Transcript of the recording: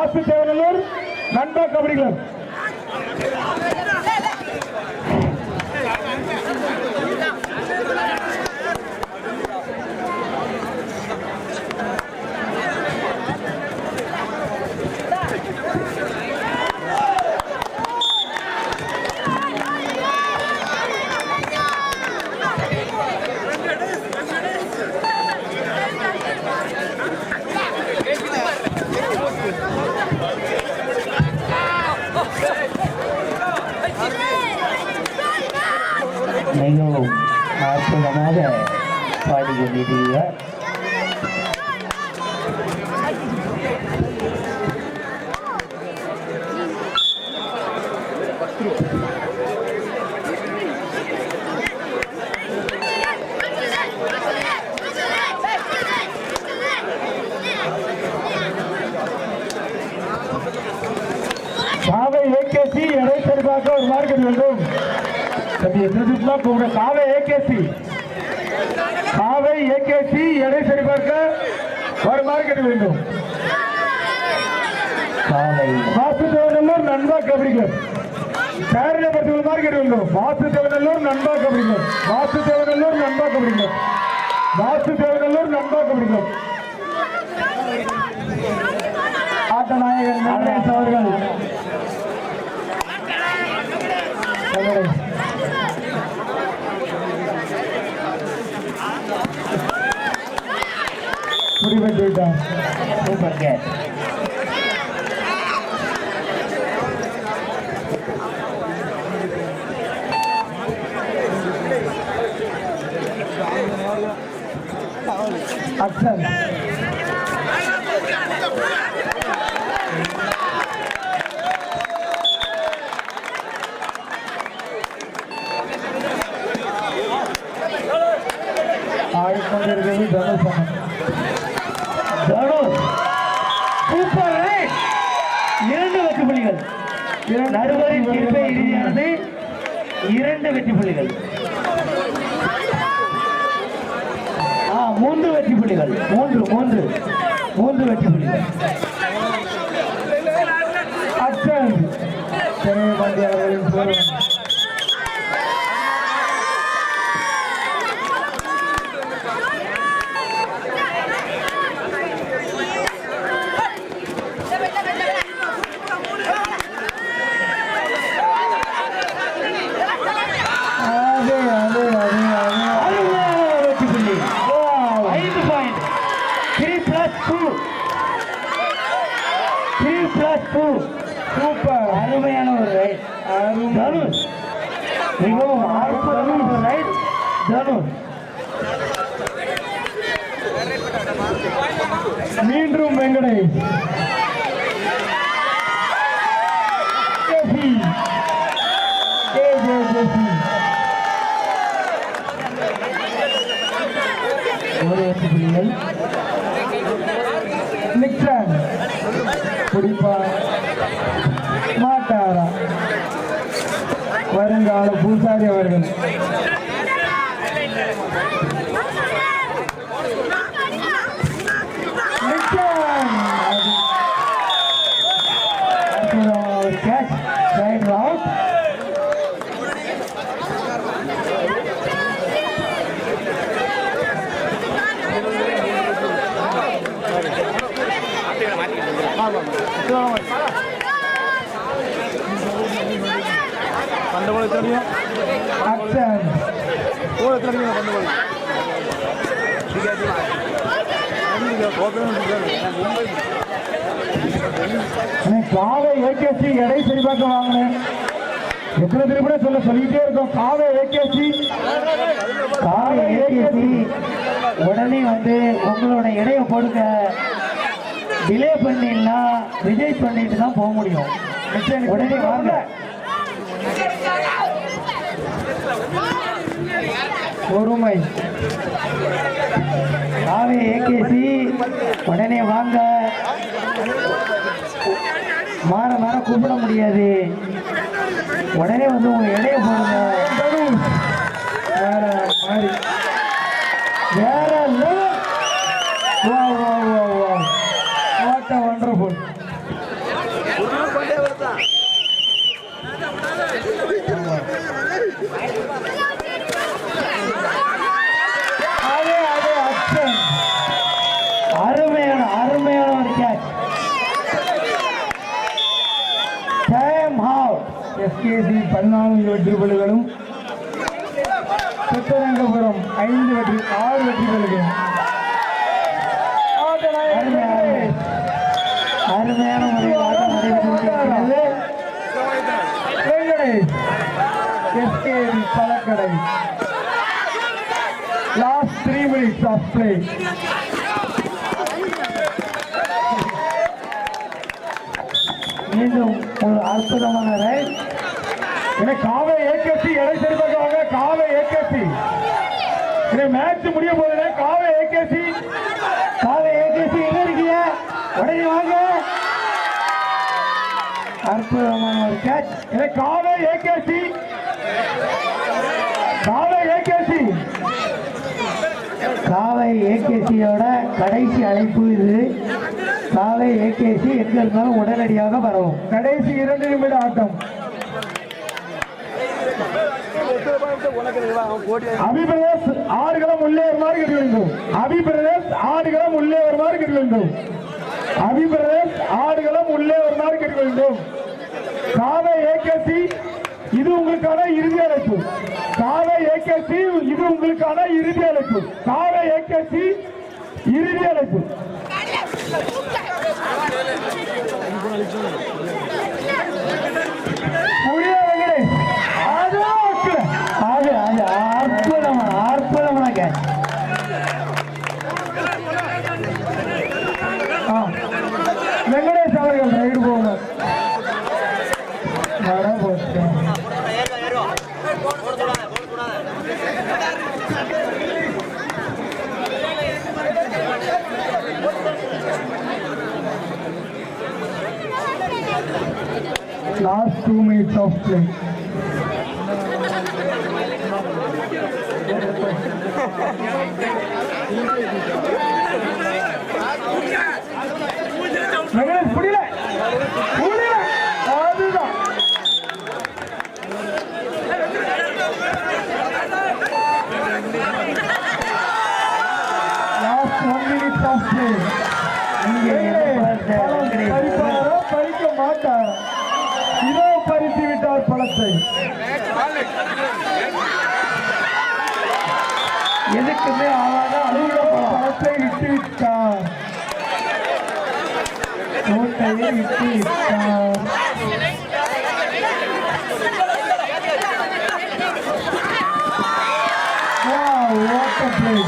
வாசு தேவநல்லூர் நண்பா கபடி கிளப். மிகவும் அற்புதமாக பாடிக்கொண்டிருக்கிறார். காவை ஏகேசி எடை சரிபார்க்க ஒரு மார்க்கெட் வேண்டும். காவை ஏகேசி எடை சரிபார்க்க ஒரு மார்க்கெட் வேண்டும். வாசு தேவநல்லூர் நண்பா கபடி கிளப் தயாரிக்கப்பட்ட மார்க்கெட் வேண்டும். வாசு தேவநல்லூர் நண்பா கபடி கிளப். வாசு தேவநல்லூர் நண்பா கபடி கிளப். வாசு தேவநல்லூர் நண்பா கபடி கிளப். ஆட்ட நாயகன் நடராஜ் அவர்கள் முடிவெட்டு விட்டார். Super catch. அக்ஷன் ஆடிக்கொண்டிருக்கிறது தனுஷ். Super right. 2 வெற்றி புள்ளிகள். நடுவரின் தீர்ப்பை இறுதியானது 2 வெற்றி புள்ளிகள். 3 வெற்றி புள்ளிகள். 3 வெற்றி புள்ளிகள். அக்ஷன் திரையபாண்டி அவர்களின் சோழன் சூப்பர். அருமையான ஒரு ரைட். தனுஷ் மிகவும் அற்புதமான ஒரு ரைட். தனுஷ் மீண்டும் வெங்கடேஷ் ஒரு வெற்றி புள்ளிகள். நிக்சன் குடிப்பா மாட்டாரா வருங்கால பூசாரி அவர்கள் கேட்ச் ரைட் அவுட். காவை ஏகேசி எடை சரிபார்க்க வாங்கினேன். எத்தனை திருப்பி சொல்லிட்டே இருக்கோம். காவை ஏகேசி உடனே வந்து உங்களோட எடையை கொடுக்க டிலே பண்ணினா ரிஜெக்ட் பண்ணிட்டு தான் போக முடியும். உடனே வாங்க. பொறுமை. காவே ஏகேசி உடனே வாங்க. மாற மாற கூப்பிட முடியாது. உடனே வந்து உங்க எடையை போடுங்க. வேற மாதிரி வேற level. What a wonderful. SKC 14 வெற்றி புள்ளிகளும் சித்தரங்கபுரம் 6 வெற்றி புள்ளிகளும். அருமையான முறையில் ஆட்டம் நடைபெற்று வெங்கடேஷ் எஸ்கேசி பழக்கடை. Last 3 minutes of play. மீண்டும் ஒரு அற்புதமான ரைட். காவை ஏகேசி எடை சரிபார்க்க காவை ஏகேசி மேட்ச் முடிய போகுது. காவை ஏகேசி எங்க இருக்கீங்க? உடனே வாங்க. அற்புதமான ஒரு கேட்ச். காவை ஏகேசி காவை ஏகேசியோட கடைசி அழைப்பு இது. காவை ஏகேசி எங்க இருந்தாலும் உடனடியாக வரவும். கடைசி 2 நிமிட ஆட்டம். அபிபிரதேஷ் ஆடுகளம் உள்ளே வருமாறு கேட்க வேண்டும். அபிபிரதேஷ் ஆடுகளம் உள்ளே வருமாறு கேட்க வேண்டும். அபிபிரதேஷ் ஆடுகளம் உள்ளே வருமாறு கேட்க வேண்டும். காவை ஏகேசி இது உங்களுக்கான இறுதி அழைப்பு. காவை ஏகேசி இது உங்களுக்கான இறுதி அழைப்பு. காவை ஏகேசி இறுதி அழைப்பு. அற்புதமான கேட்ச். வெங்கடேஷ் அவர்கள் ரைடு போவாங்க. Last 2 minutes of play. புரியல அதுதான். Last 1 minute of play. பறிக்க மாட்டார். இதோ பறித்து விட்டார் பழத்தை. எதுக்குமே ஆகாத அழுகிற பழத்தை விட்டு விட்டார். கோட்டையை விட்டு விட்டார். What a play.